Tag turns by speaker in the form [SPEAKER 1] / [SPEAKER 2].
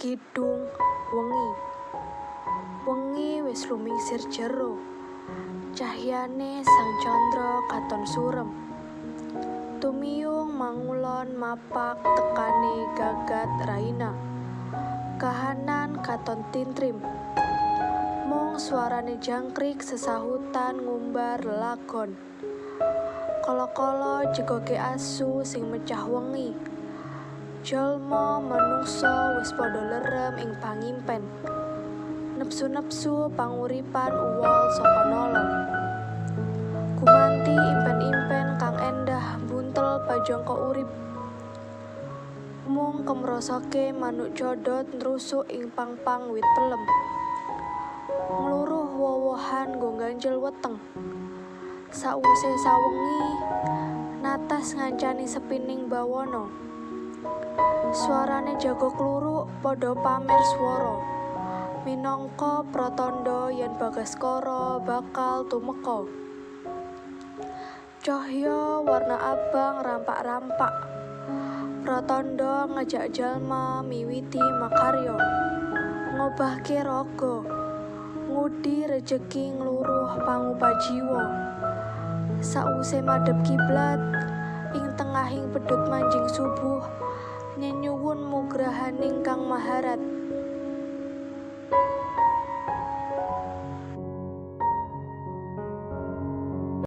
[SPEAKER 1] Kidung wengi. Wengi wis lumingsir jero. Cahyane sang candra katon surem. Tumiyung mangulon mapak tekane gagat raina. Kahanan katon tintrim. Mung suarane jangkrik sesahutan ngumbar lelakon. Kolo-kolo jegoke asu sing mecah wengi. Jalma manungsa wis padha lerem ing pangimpen. Nepsu-nepsu panguripan uwal saka nolong. Gumanti impen-impen kang endah buntel pajangka urip. Mung kemrosake manuk codot nrusuk ing pang-pang wit pelem. Ngluruh wowohan nggo ganjel weteng. Sawuse sawengi natas ngancani sepining bawana. Suarane jago kluruk padha pamer swara. Minangka pratandha yen Bagaskara bakal tumeka. Cahya warna abang rampak-rampak. Pratandha ngajak jalma miwiti makarya. Ngobahke raga. Ngudi rejeki ngluruh pangupajiwa. Sawuse madhep kiblat ing tengahing pedhut manjing subuh nyenyuwun mugrahaning Kang Maharat.